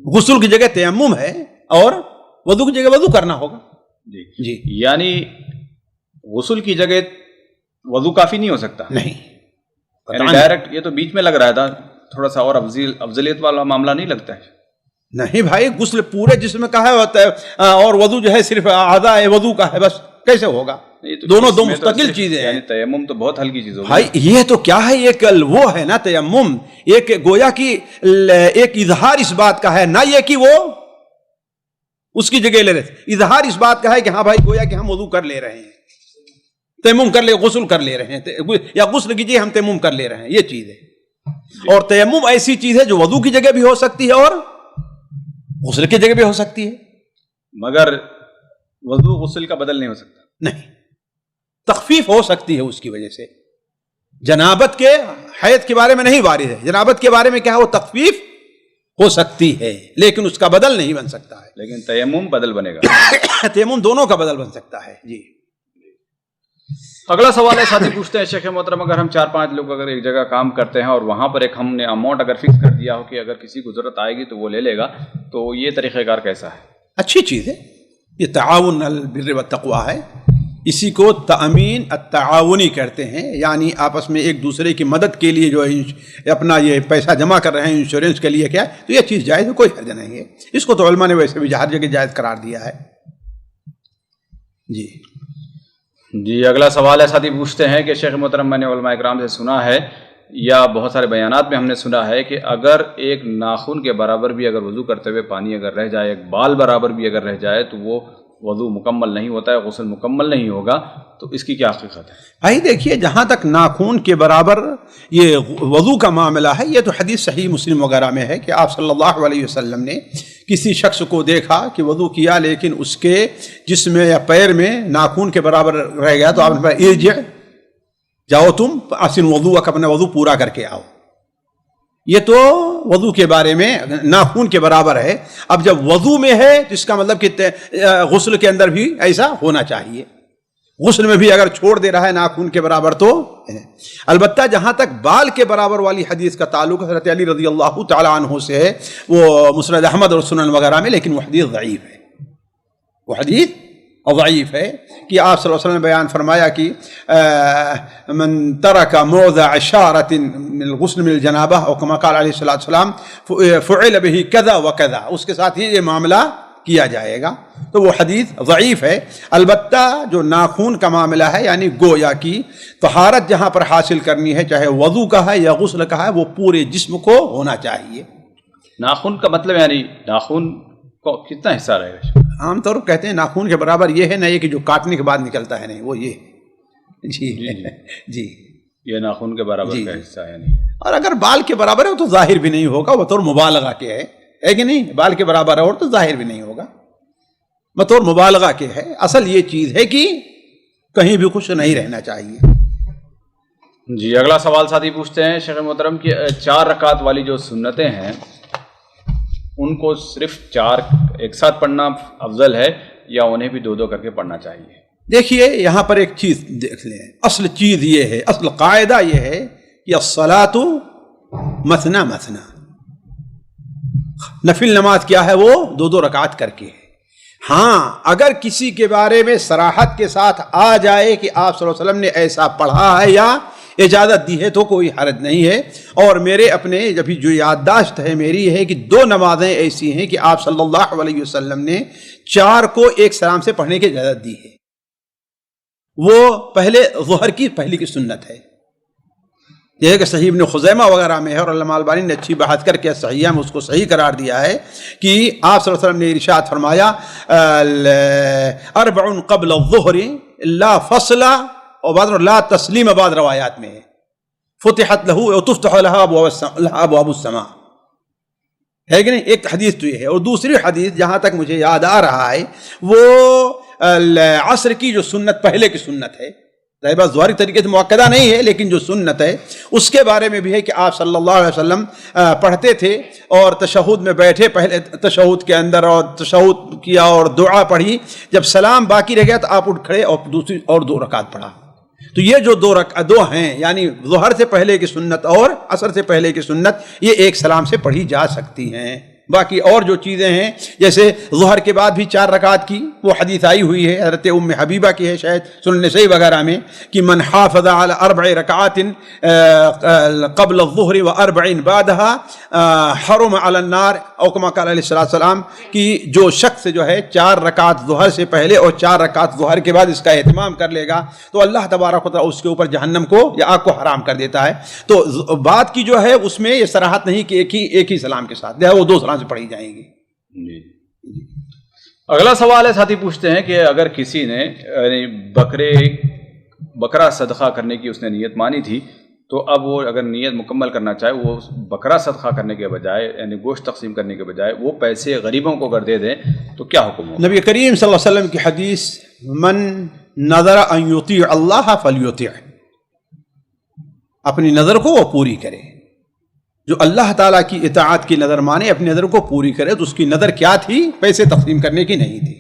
غسل کی جگہ تیمم ہے اور وضو کی جگہ وضو کرنا ہوگا۔ جی یعنی غسل کی جگہ وضو کافی نہیں ہو سکتا؟ نہیں، یعنی ڈائریکٹ، یہ تو بیچ میں لگ رہا تھا تھوڑا سا اور افضلیت والا معاملہ نہیں لگتا ہے؟ نہیں بھائی، غسل پورے جسم کا ہے ہوتا ہے اور وضو جو ہے صرف اعضاء وضو کا ہے، بس کیسے ہوگا؟ دونوں دو مستقل چیزیں ہیں۔ یعنی تیمم تو بہت ہلکی چیز ہوگی بھائی یہ تو کیا ہے، ایک وہ ہے نا تیمم، ایک گویا کی ایک اظہار اس بات کا ہے، نہ یہ کہ وہ اس کی جگہ لے رہے، اظہار اس بات کا ہے کہ ہاں بھائی گویا کہ ہم وضو کر لے رہے ہیں، تیمم کر لے، غسل کر لے رہے ہیں، یا غسل کیجیے ہم تیمم کر لے رہے ہیں، یہ چیز ہے۔ اور تیمم ایسی چیز ہے جو وضو کی جگہ بھی ہو سکتی ہے اور غسل کی جگہ بھی ہو سکتی ہے، مگر وضو غسل کا بدل نہیں ہو سکتا؟ نہیں، تخفیف ہو سکتی ہے اس کی وجہ سے۔ جنابت کے حیض کے بارے میں نہیں وارد ہے، جنابت کے بارے میں کیا ہے، وہ تخفیف ہو سکتی ہے لیکن اس کا بدل نہیں بن سکتا ہے، لیکن تیمم بدل بنے گا۔ تیمم دونوں کا بدل بن سکتا ہے۔ جی اگلا سوال ہے، ساتھی پوچھتے ہیں شیخ محترم اگر ہم 4-5 لوگ اگر ایک جگہ کام کرتے ہیں اور وہاں پر ایک ہم نے اماؤنٹ اگر فکس کر دیا ہو کہ اگر کسی کو ضرورت آئے گی تو وہ لے لے گا، تو یہ طریقہ کار کیسا ہے؟ اچھی چیز ہے، یہ تعاون البر والتقوی ہے، اسی کو تأمین التعاونی کہتے ہیں، یعنی آپس میں ایک دوسرے کی مدد کے لیے جو اپنا یہ پیسہ جمع کر رہے ہیں انشورنس کے لیے، کیا ہے تو یہ چیز جائز ہے، کوئی حرج نہیں ہے، اس کو تو علماء نے ویسے بھی ہر جگہ جائز قرار دیا ہے۔ جی اگلا سوال ہے، ساتھی پوچھتے ہیں کہ شیخ محترم میں نے علماء اکرام سے سنا ہے یا بہت سارے بیانات میں ہم نے سنا ہے کہ اگر ایک ناخن کے برابر بھی اگر وضو کرتے ہوئے پانی اگر رہ جائے، ایک بال برابر بھی اگر رہ جائے تو وہ وضو مکمل نہیں ہوتا ہے، غسل مکمل نہیں ہوگا، تو اس کی کیا حقیقت ہے؟ بھائی دیکھیے، جہاں تک ناخون کے برابر یہ وضو کا معاملہ ہے، یہ تو حدیث صحیح مسلم وغیرہ میں ہے کہ آپ صلی اللہ علیہ وسلم نے کسی شخص کو دیکھا کہ وضو کیا لیکن اس کے جسم یا پیر میں ناخون کے برابر رہ گیا، تو آپ نے فرمایا ارجع، جاؤ تم احسن وضوءک، اپنا وضو پورا کر کے آؤ۔ یہ تو وضو کے بارے میں ناخون کے برابر ہے۔ اب جب وضو میں ہے تو اس کا مطلب کہ غسل کے اندر بھی ایسا ہونا چاہیے، غسل میں بھی اگر چھوڑ دے رہا ہے ناخون کے برابر تو ہے۔ البتہ جہاں تک بال کے برابر والی حدیث کا تعلق حضرت علی رضی اللہ تعالی عنہ سے ہے، وہ مسند احمد اور سنن وغیرہ میں، لیکن وہ حدیث ضعیف ہے، وہ حدیث ضعیف ہے کہ آپ صلی اللہ علیہ وسلم نے بیان فرمایا کہ من ترک موضع شعرۃ من الغسل من الجنابہ، او کما قال علیہ الصلوۃ والسلام فعل به کذا وکذا، اس کے ساتھ یہ معاملہ کیا جائے گا، تو وہ حدیث ضعیف ہے۔ البتہ جو ناخون کا معاملہ ہے، یعنی گویا کی طہارت جہاں پر حاصل کرنی ہے، چاہے وضو کا ہے یا غسل کا ہے، وہ پورے جسم کو ہونا چاہیے۔ ناخون کا مطلب یعنی ناخون کو کتنا حصہ رہے گا؟ عام طور پر کہتے ہیں ناخون کے برابر یہ ہے، نہ یہ کہ جو کاٹنے کے بعد نکلتا ہے، نہیں، وہ یہ جی یہ ناخون کے برابر کا حصہ ہے، یعنی اور اگر بال کے برابر ہے تو ظاہر بھی نہیں ہوگا، بطور مبالغہ کے ہے کہ نہیں، بال کے برابر ہے اور تو ظاہر بھی نہیں ہوگا، بطور مبالغہ کے ہے۔ اصل یہ چیز ہے کہ کہیں بھی کچھ نہیں رہنا چاہیے۔ جی اگلا سوال ساتھی پوچھتے ہیں شیخ محترم کہ 4 رکعت والی جو سنتیں ہیں ان کو صرف 4 ایک ساتھ پڑھنا افضل ہے یا انہیں بھی 2 کر کے پڑھنا چاہیے؟ دیکھیے یہاں پر ایک چیز دیکھ لیں، اصل چیز یہ ہے، اصل قاعدہ یہ ہے کہ الصلاۃ مثنا مثنا، نفل نماز کیا ہے وہ دو دو رکعت کر کے ہے۔ ہاں اگر کسی کے بارے میں صراحت کے ساتھ آ جائے کہ آپ صلی اللہ علیہ وسلم نے ایسا پڑھا ہے یا اجازت دی ہے تو کوئی حرج نہیں ہے۔ اور میرے اپنے ابھی جو یادداشت ہے میری ہے کہ 2 نمازیں ایسی ہیں کہ آپ صلی اللہ علیہ وسلم نے 4 کو ایک سلام سے پڑھنے کی اجازت دی ہے۔ وہ پہلے ظہر کی پہلی کی سنت ہے، یہ کہ صحیح ابن خزیمہ وغیرہ میں ہے، اور علامہ البانی نے اچھی بحث کر کے صحیحہ میں اس کو صحیح قرار دیا ہے کہ آپ صلی اللہ علیہ وسلم نے ارشاد فرمایا اربع قبل الظہر لا فصل، اور بعد لا تسلیم، بعد روایات میں ہے فتحت لہ وتفتح لها ابواب السماء، ہے کہ نہیں؟ ایک حدیث تو یہ ہے، اور دوسری حدیث جہاں تک مجھے یاد آ رہا ہے وہ عصر کی جو سنت پہلے کی سنت ہے، بات ظاہری طریقے سے موقعہ نہیں ہے لیکن جو سنت ہے اس کے بارے میں بھی ہے کہ آپ صلی اللہ علیہ وسلم پڑھتے تھے اور تشہد میں بیٹھے، پہلے تشہد کے اندر اور تشہد کیا اور دعا پڑھی، جب سلام باقی رہ گیا تو آپ اٹھ کھڑے اور دوسری اور 2 رکعت پڑھا۔ تو یہ جو 2 ہیں یعنی ظہر سے پہلے کی سنت اور عصر سے پہلے کی سنت، یہ ایک سلام سے پڑھی جا سکتی ہیں۔ باقی اور جو چیزیں ہیں جیسے ظہر کے بعد بھی 4 رکعت کی، وہ حدیث آئی ہوئی ہے، حضرت ام حبیبہ کی ہے شاید سنن نسائی وغیرہ میں کہ من حافظ علی 4 رکعات قبل الظہر و40 بعدها حرم علی النار، او کما قال علیہ الصلوۃ والسلام کہ جو شخص جو ہے 4 رکعت ظہر سے پہلے اور 4 رکعت ظہر کے بعد اس کا اہتمام کر لے گا تو اللہ تبارک و تعالیٰ اس کے اوپر جہنم کو یا آگ کو حرام کر دیتا ہے۔ تو بات کی جو ہے اس میں یہ صراحت نہیں کہ ایک ہی سلام کے ساتھ وہ 2 سلام سے پڑھی جائیں گی۔ جی اگلا سوال ہے، ساتھی پوچھتے ہیں کہ اگر کسی نے بکرا صدقہ کرنے کی اس نے نیت مانی تھی تو اب وہ اگر نیت مکمل کرنا چاہے، وہ بکرا صدقہ کرنے کے بجائے یعنی گوشت تقسیم کرنے کے بجائے وہ پیسے غریبوں کو اگر دے دیں تو کیا حکم ہو؟ نبی کریم صلی اللہ علیہ وسلم کی حدیث من نظر ان یطیع اللہ فلیطیع، اپنی نظر کو وہ پوری کرے، جو اللہ تعالیٰ کی اطاعت کی نظر مانے اپنی نظر کو پوری کرے۔ تو اس کی نظر کیا تھی؟ پیسے تقسیم کرنے کی نہیں تھی،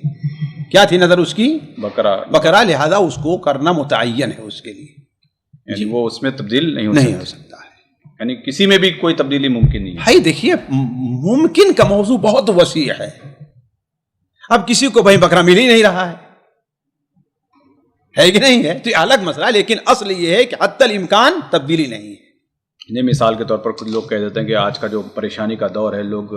کیا تھی نظر اس کی؟ بکرا، لہذا اس کو کرنا متعین ہے اس کے لیے، یعنی وہ اس میں تبدیل نہیں ہو سکتا ہے، یعنی کسی میں بھی کوئی تبدیلی ممکن نہیں ہے۔ بھائی دیکھیے ممکن کا موضوع بہت وسیع ہے، اب کسی کو بھائی بکرا مل ہی نہیں رہا ہے کہ نہیں ہے تو یہ الگ مسئلہ، لیکن اصل یہ ہے کہ حتی الامکان تبدیلی نہیں ہے۔ مثال کے طور پر کچھ لوگ کہہ دیتے ہیں کہ آج کا جو پریشانی کا دور ہے، لوگ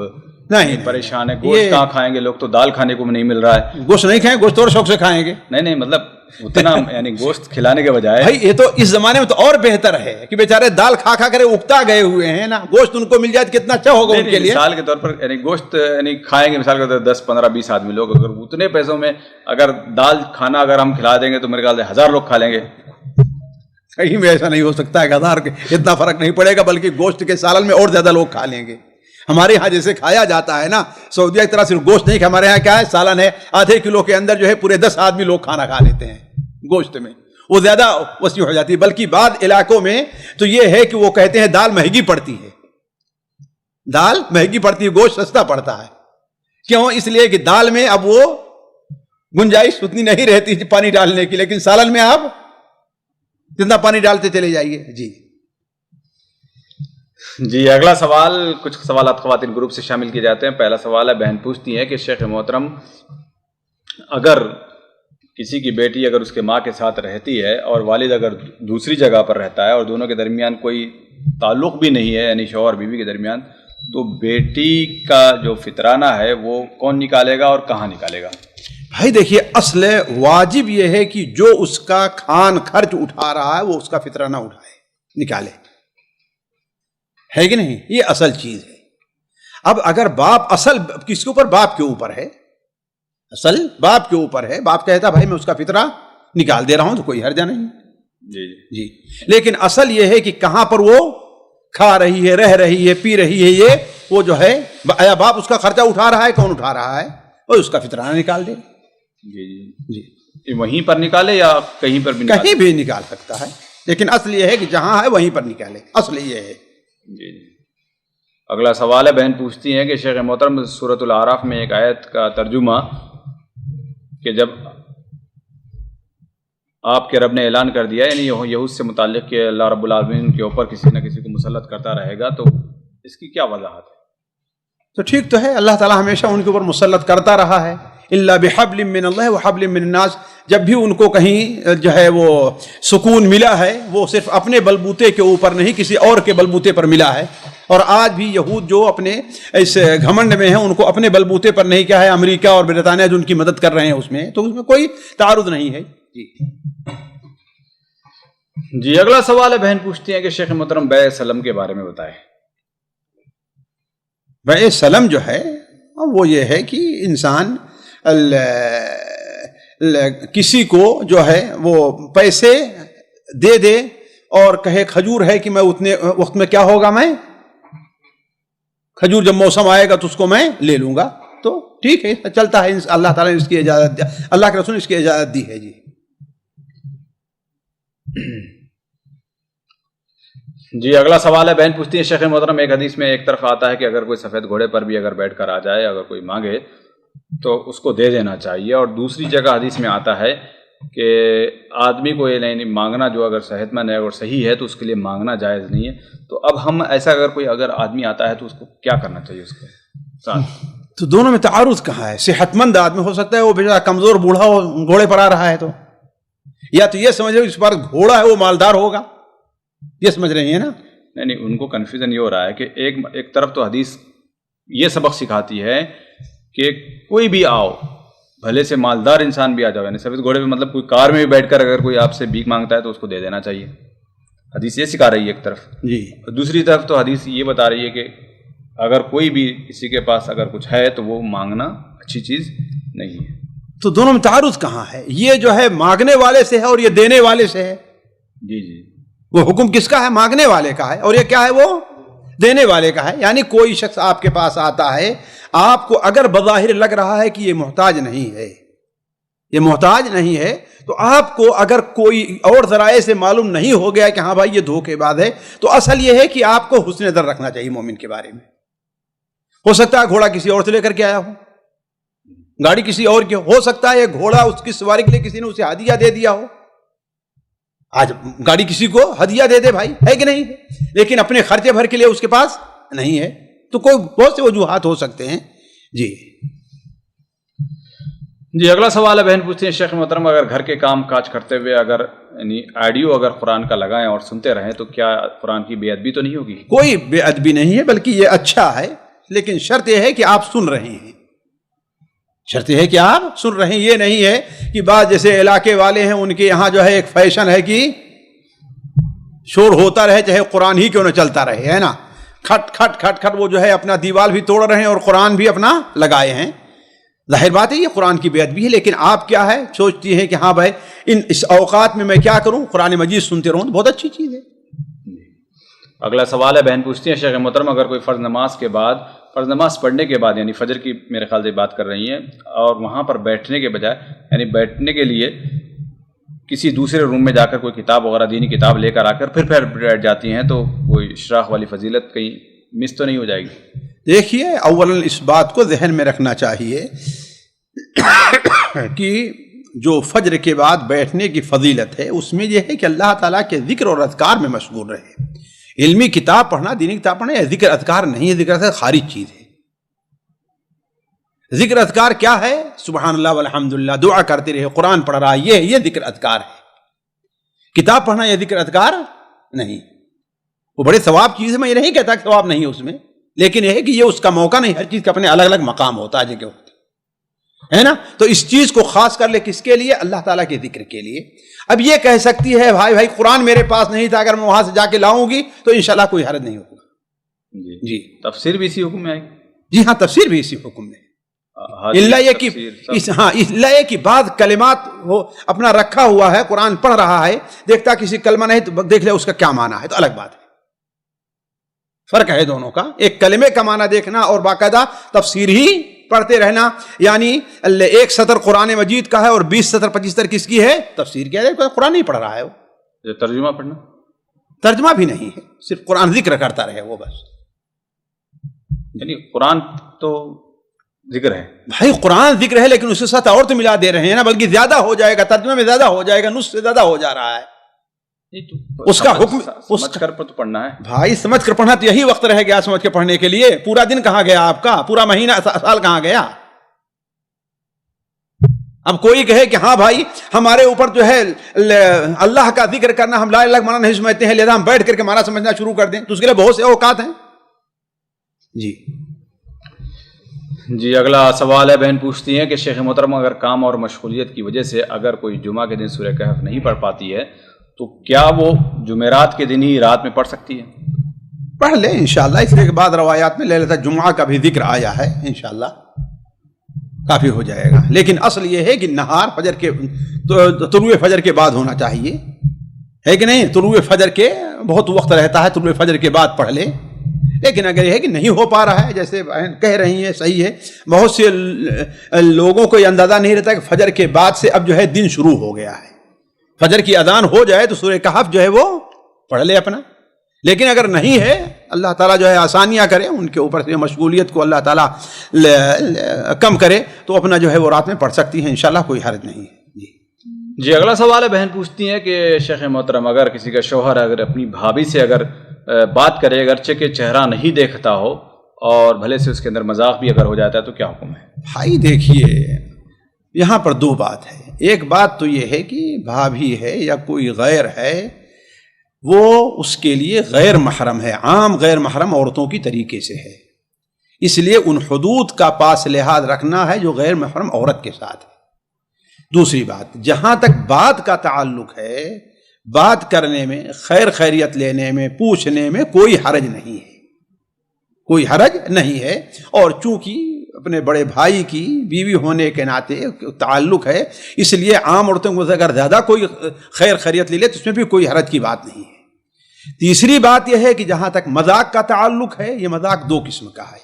نہیں پریشان ہیں، گوشت کہاں کھائیں گے، لوگ تو دال کھانے کو نہیں مل رہا ہے۔ گوشت نہیں کھائیں، گوشت اور شوق سے کھائیں گے؟ نہیں مطلب اتنا یعنی گوشت کھلانے کے بجائے بھائی یہ تو اس زمانے میں تو اور بہتر ہے کہ بیچارے دال کھا کر اگتا گئے ہوئے ہیں نا، گوشت ان کو مل جائے تو کتنا اچھا ہوگا ان کے لیے۔ مثال کے طور پر یعنی گوشت یعنی کھائیں گے، مثال کے طور پر 10 15 20 آدمی لوگ، اگر اتنے پیسوں میں اگر دال کھانا اگر ہم کھلا دیں گے تو میرے خیال سے 1000 لوگ کھا لیں گے۔ کہیں میں ایسا نہیں ہو سکتا ہے، 1000 کے اتنا فرق نہیں پڑے گا، بلکہ گوشت کے سالن میں اور زیادہ لوگ کھا لیں گے۔ ہمارے ہاں جیسے کھایا جاتا ہے نا سعودیہ کی طرح صرف گوشت نہیں، ہمارے ہاں کیا ہے سالن ہے، آدھے کلو کے اندر جو ہے پورے 10 آدمی لوگ کھانا کھا لیتے ہیں گوشت میں، وہ زیادہ وسیع ہو جاتی ہے۔ بلکہ بعض علاقوں میں تو یہ ہے کہ وہ کہتے ہیں دال مہنگی پڑتی ہے، دال مہنگی پڑتی ہے، گوشت سستا پڑتا ہے۔ کیوں؟ اس لیے کہ دال میں اب وہ گنجائش اتنی نہیں رہتی پانی ڈالنے کی، لیکن سالن میں آپ جتنا پانی ڈالتے چلے جائیے۔ جی اگلا سوال، کچھ سوالات خواتین گروپ سے شامل کیے جاتے ہیں۔ پہلا سوال ہے، بہن پوچھتی ہیں کہ شیخ محترم اگر کسی کی بیٹی اگر اس کے ماں کے ساتھ رہتی ہے اور والد اگر دوسری جگہ پر رہتا ہے اور دونوں کے درمیان کوئی تعلق بھی نہیں ہے یعنی شوہر بیوی کے درمیان، تو بیٹی کا جو فطرانہ ہے وہ کون نکالے گا اور کہاں نکالے گا؟ بھائی دیکھیے اصل واجب یہ ہے کہ جو اس کا کھان خرچ اٹھا رہا ہے وہ اس کا فطرانہ اٹھائے، نکالے، ہے کہ نہیں؟ یہ اصل چیز ہے۔ اب اگر باپ، اصل کس کے اوپر؟ باپ کے اوپر ہے، اصل باپ کے اوپر ہے۔ باپ کہتا ہے بھائی میں اس کا فطرہ نکال دے رہا ہوں تو کوئی حرجہ نہیں۔ جی لیکن اصل یہ ہے کہ کہاں پر وہ کھا رہی ہے، رہ رہی ہے، پی رہی ہے، یہ وہ جو ہے یا باپ اس کا خرچہ اٹھا رہا ہے، کون اٹھا رہا ہے، وہ اس کا فطرانہ نکال دے۔ جی وہیں پر نکالے یا کہیں پر بھی؟ کہیں بھی نکال سکتا ہے، لیکن اصل یہ ہے کہ جہاں ہے وہیں پر نکالے، اصل یہ ہے۔ جی اگلا سوال ہے، بہن پوچھتی ہیں کہ شیخ محترم سورۃ الاعراف میں ایک آیت کا ترجمہ کہ جب آپ کے رب نے اعلان کر دیا یعنی یہود سے متعلق کہ اللہ رب العالمین کے اوپر کسی نہ کسی کو مسلط کرتا رہے گا، تو اس کی کیا وضاحت ہے؟ تو ٹھیک تو ہے، اللہ تعالیٰ ہمیشہ ان کے اوپر مسلط کرتا رہا ہے، الا بحبل من اللہ وحبل من الناس، جب بھی ان کو کہیں جو ہے وہ سکون ملا ہے وہ صرف اپنے بلبوتے کے اوپر نہیں کسی اور کے بلبوتے پر ملا ہے، اور آج بھی یہود جو اپنے اس گھمنڈ میں ہیں ان کو اپنے بلبوتے پر نہیں، کیا ہے امریکہ اور برطانیہ جو ان کی مدد کر رہے ہیں اس میں، تو اس میں کوئی تعارض نہیں ہے۔ جی اگلا سوال ہے، بہن پوچھتی ہیں کہ شیخ محترم بیع سلم کے بارے میں بتائیں۔ بیع سلم جو ہے وہ یہ ہے کہ انسان کسی کو جو ہے وہ پیسے دے دے اور کہے کھجور ہے کہ میں اتنے وقت میں کیا ہوگا، میں کھجور جب موسم آئے گا تو اس کو میں لے لوں گا، تو ٹھیک ہے چلتا ہے، اللہ تعالیٰ نے اس کی اجازت دی، اللہ کے رسول نے اس کی اجازت دی ہے۔ جی اگلا سوال ہے، بہن پوچھتی ہے شیخ محترم ایک حدیث میں ایک طرف آتا ہے کہ اگر کوئی سفید گھوڑے پر بھی اگر بیٹھ کر آ جائے، اگر کوئی مانگے تو اس کو دے دینا چاہیے، اور دوسری جگہ حدیث میں آتا ہے کہ آدمی کو یہ نہیں مانگنا، جو اگر صحت مند ہے اور صحیح ہے تو اس کے لیے مانگنا جائز نہیں ہے۔ تو اب ہم ایسا اگر آدمی آتا ہے تو اس کو کیا کرنا چاہیے اس کے ساتھ؟ تو دونوں میں تعارض کہاں ہے؟ صحت مند آدمی ہو سکتا ہے وہ بیچارہ کمزور بوڑھا ہو گھوڑے پر آ رہا ہے، تو یا تو یہ سمجھ رہے اس پر گھوڑا ہے وہ مالدار ہوگا، یہ سمجھ رہی ہیں نا؟ نہیں، ان کو کنفیوژن یہ ہو رہا ہے کہ ایک طرف تو حدیث یہ سبق سکھاتی ہے کہ کوئی بھی آؤ، بھلے سے مالدار انسان بھی آ جاؤ، یعنی سفید گھوڑے پہ مطلب کوئی کار میں بھی بیٹھ کر اگر کوئی آپ سے بھیک مانگتا ہے تو اس کو دے دینا چاہیے، حدیث یہ سکھا رہی ہے ایک طرف جی، اور دوسری طرف تو حدیث یہ بتا رہی ہے کہ اگر کوئی بھی کسی کے پاس اگر کچھ ہے تو وہ مانگنا اچھی چیز نہیں ہے۔ تو دونوں میں تعارض کہاں ہے؟ یہ جو ہے مانگنے والے سے ہے اور یہ دینے والے سے ہے۔ جی جی، وہ حکم کس کا ہے؟ مانگنے والے کا ہے، اور یہ کیا ہے؟ وہ دینے والے کا ہے۔ یعنی کوئی شخص آپ کے پاس آتا ہے، آپ کو اگر بظاہر لگ رہا ہے کہ یہ محتاج نہیں ہے، یہ محتاج نہیں ہے، تو آپ کو اگر کوئی اور ذرائع سے معلوم نہیں ہو گیا کہ ہاں بھائی یہ دھوکے باز ہے، تو اصل یہ ہے کہ آپ کو حسن ظن رکھنا چاہیے مومن کے بارے میں۔ ہو سکتا ہے گھوڑا کسی اور سے لے کر کے آیا ہو، گاڑی کسی اور کی ہو سکتا ہے یہ گھوڑا اس کی سواری کے لیے کسی نے اسے ہدیہ دے دیا ہو۔ آج گاڑی کسی کو ہدیہ دے دے بھائی، ہے کہ نہیں، لیکن اپنے خرچے بھر کے لیے اس کے پاس نہیں ہے، تو کوئی بہت سے وجوہات ہو سکتے ہیں۔ جی اگلا سوال ہے، بہن پوچھتے ہیں شیخ محترم اگر گھر کے کام کاج کرتے ہوئے اگر یعنی آڈیو اگر قرآن کا لگائیں اور سنتے رہیں تو کیا قرآن کی بے ادبی تو نہیں ہوگی؟ کوئی بے ادبی نہیں ہے، بلکہ یہ اچھا ہے، لیکن شرط یہ ہے کہ آپ سن رہے ہیں، شرط یہ ہے کہ آپ سن رہے ہیں۔ یہ نہیں ہے کہ بعض جیسے علاقے والے ہیں ان کے یہاں جو ہے ایک فیشن ہے کہ شور ہوتا رہے چاہے قرآن ہی کیوں نہ چلتا رہے، ہے نا، کھٹ کھٹ کھٹ کھٹ وہ جو ہے اپنا دیوال بھی توڑ رہے ہیں اور قرآن بھی اپنا لگائے ہیں۔ ظاہر بات ہے یہ قرآن کی بے ادبی ہے، لیکن آپ کیا ہے سوچتی ہیں کہ ہاں بھائی اس اوقات میں کیا کروں، قرآن مجید سنتے رہوں، بہت اچھی چیز ہے۔ اگلا سوال ہے، بہن پوچھتی ہیں شیخ محترم اگر کوئی فرض نماز پڑھنے کے بعد یعنی فجر کی میرے خیال سے بات کر رہی ہیں، اور وہاں پر بیٹھنے کے بجائے یعنی بیٹھنے کے لیے کسی دوسرے روم میں جا کر کوئی کتاب وغیرہ دینی کتاب لے کر آ کر پھر بیٹھ جاتی ہیں، تو کوئی اشراق والی فضیلت کہیں مس تو نہیں ہو جائے گی؟ دیکھیے اولا اس بات کو ذہن میں رکھنا چاہیے کہ جو فجر کے بعد بیٹھنے کی فضیلت ہے اس میں یہ ہے کہ اللہ تعالیٰ کے ذکر اور اذکار میں مشغول رہے۔ علمی کتاب پڑھنا، دینی کتاب پڑھنا یہ ذکر اذکار نہیں ہے، ذکر اذکار خارج چیز ہے۔ ذکر اذکار کیا ہے؟ سبحان اللہ والحمدللہ، دعا کرتے رہے، قرآن پڑھ رہا، یہ ذکر اذکار ہے۔ کتاب پڑھنا یہ ذکر اذکار نہیں، وہ بڑے ثواب چیز ہے، میں یہ نہیں کہتا کہ ثواب نہیں ہے اس میں، لیکن یہ ہے کہ یہ اس کا موقع نہیں، ہر چیز کا اپنے الگ الگ مقام ہوتا ہے جگہ ہوتا ہے نا۔ تو اس چیز کو خاص کر لے کس کے لیے؟ اللہ تعالیٰ کے ذکر کے لیے۔ اب یہ کہہ سکتی ہے بھائی قرآن میرے پاس نہیں تھا، اگر میں وہاں سے جا کے لاؤں گی تو انشاءاللہ کوئی حرج نہیں ہوگا۔ جی تفسیر بھی اسی حکم میں آئے گی؟ جی ہاں، تفسیر بھی اسی حکم میں، اللہ یہ کہ بعض کلمات وہ اپنا رکھا ہوا ہے، قرآن پڑھ رہا ہے، دیکھتا کسی کلمہ نہیں تو دیکھ لے اس کا کیا معنی ہے، تو الگ بات ہے، فرق ہے دونوں کا۔ ایک کلمے کا معنی دیکھنا اور باقاعدہ تفسیر ہی پڑھتے رہنا، یعنی ایک سطر قرآن مجید کا ہے اور 20 سطر 25 سطر کس کی ہے؟ تفسیر کیا ہے، قرآن نہیں پڑھ رہا ہے وہ، ترجمہ پڑھنا، ترجمہ بھی نہیں ہے، صرف قرآن ذکر کرتا رہے وہ بس۔ یعنی قرآن تو ذکر ہے. بھائی قرآن ذکر ہے لیکن اس کے ساتھ اور تو ملا دے رہے ہیں نا، بلکہ زیادہ ہو جائے گا، ترجمے میں زیادہ ہو جائے گا، نص سے زیادہ ہو جا رہا ہے. اس کا حکم سمجھ کر تو پڑھنا ہے بھائی، سمجھ کر پڑھنا تو یہی وقت رہ گیا سمجھ کے پڑھنے کے لیے. پورا دن کہاں گیا آپ کا، پورا مہینہ سال کہاں گیا. اب کوئی کہے کہ ہاں بھائی ہمارے اوپر جو ہے اللہ کا ذکر کرنا، ہم لا الہ الا اللہ مانا نہیں سمجھتے ہیں، لہذا ہم بیٹھ کر کے مانا سمجھنا شروع کر دیں، تو اس کے لیے بہت سے اوقات ہیں. جی اگلا سوال ہے، بہن پوچھتی ہیں کہ شیخ محترم اگر کام اور مشغولیت کی وجہ سے اگر کوئی جمعہ کے دن سورہ کہف نہیں پڑھ پاتی ہے تو کیا وہ جمعرات کے دن ہی رات میں پڑھ سکتی ہے؟ پڑھ لیں انشاءاللہ. اس کے بعد روایات میں لیلۃ الجمعہ کا بھی ذکر آیا ہے، انشاءاللہ کافی ہو جائے گا. لیکن اصل یہ ہے کہ نہار فجر کے طلوع فجر کے بعد ہونا چاہیے، ہے کہ نہیں. طلوع فجر کے بہت وقت رہتا ہے، طلوع فجر کے بعد پڑھ لیں. لیکن اگر یہ ہے کہ نہیں ہو پا رہا ہے، جیسے بہن کہہ رہی ہیں صحیح ہے، بہت سے لوگوں کو یہ اندازہ نہیں رہتا کہ فجر کے بعد سے اب جو ہے دن شروع ہو گیا ہے. فجر کی اذان ہو جائے تو سورہ کہف جو ہے وہ پڑھ لے اپنا. لیکن اگر نہیں ہے، اللہ تعالیٰ جو ہے آسانیاں کرے، ان کے اوپر سے مشغولیت کو اللہ تعالیٰ کم کرے، تو اپنا جو ہے وہ رات میں پڑھ سکتی ہیں، انشاءاللہ کوئی حرج نہیں ہے. جی اگلا سوال ہے، بہن پوچھتی ہیں کہ شیخ محترم اگر کسی کا شوہر اگر اپنی بھابھی سے اگر بات کرے، اگرچہ کہ چہرہ نہیں دیکھتا ہو اور بھلے سے اس کے اندر مذاق بھی اگر ہو جاتا ہے، تو کیا حکم ہے؟ بھائی دیکھیے، یہاں پر دو بات ہے. ایک بات تو یہ ہے کہ بھابھی ہے یا کوئی غیر ہے، وہ اس کے لیے غیر محرم ہے، عام غیر محرم عورتوں کی طریقے سے ہے. اس لیے ان حدود کا پاس لحاظ رکھنا ہے جو غیر محرم عورت کے ساتھ ہے. دوسری بات، جہاں تک بات کا تعلق ہے، بات کرنے میں، خیر خیریت لینے میں، پوچھنے میں کوئی حرج نہیں ہے، کوئی حرج نہیں ہے. اور چونکہ اپنے بڑے بھائی کی بیوی ہونے کے ناطے تعلق ہے، اس لیے عام عورتوں کو اگر زیادہ کوئی خیر خیریت لے لے تو اس میں بھی کوئی حرج کی بات نہیں ہے. تیسری بات یہ ہے کہ جہاں تک مذاق کا تعلق ہے، یہ مذاق دو قسم کا ہے.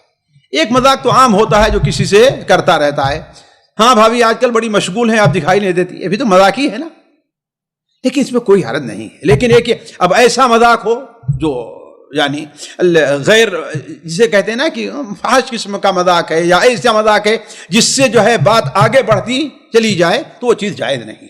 ایک مذاق تو عام ہوتا ہے جو کسی سے کرتا رہتا ہے، ہاں بھابھی آج کل بڑی مشغول ہیں، آپ دکھائی نہیں دیتی، یہ بھی تو مذاق ہی ہے نا، لیکن اس میں کوئی حرج نہیں ہے. لیکن ایک اب ایسا مذاق ہو جو یعنی غیر، جسے کہتے ہیں نا کہ فحش قسم کا مذاق ہے، یا ایسا مذاق ہے جس سے جو ہے بات آگے بڑھتی چلی جائے، تو وہ چیز جائز نہیں.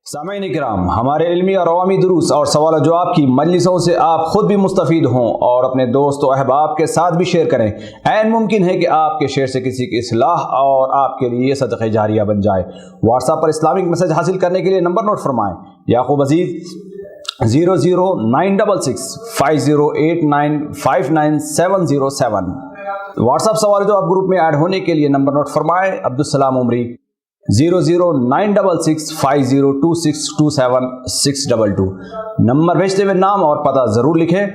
سامعین کرام، ہمارے علمی اور عوامی دروس اور سوال و جواب کی مجلسوں سے آپ خود بھی مستفید ہوں اور اپنے دوست و احباب کے ساتھ بھی شیئر کریں. عین ممکن ہے کہ آپ کے شیئر سے کسی کی اصلاح اور آپ کے لیے صدقہ جاریہ بن جائے. واٹس ایپ پر اسلامک میسج حاصل کرنے کے لیے نمبر نوٹ فرمائیں: یعقوب عزیز 00966 5089 59707. واٹس ایپ سوال جو آپ گروپ میں ایڈ ہونے کے لیے نمبر نوٹ فرمائیں: عبدالسلام عمری 00966 502627 622. نمبر بھیجتے ہوئے نام اور پتہ ضرور لکھیں.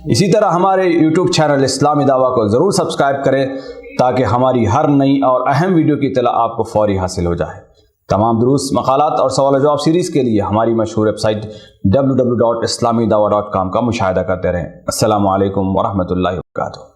اسی طرح ہمارے یوٹیوب چینل اسلامی دعویٰ کو ضرور سبسکرائب کریں تاکہ ہماری ہر نئی اور اہم ویڈیو کی اطلاع آپ کو فوری حاصل ہو جائے. تمام دروس، مقالات اور سوال و جواب سیریز کے لیے ہماری مشہور ویب سائٹ www.islamidawah.com کا مشاہدہ کرتے رہیں. السلام علیکم ورحمۃ اللہ وبرکاتہ.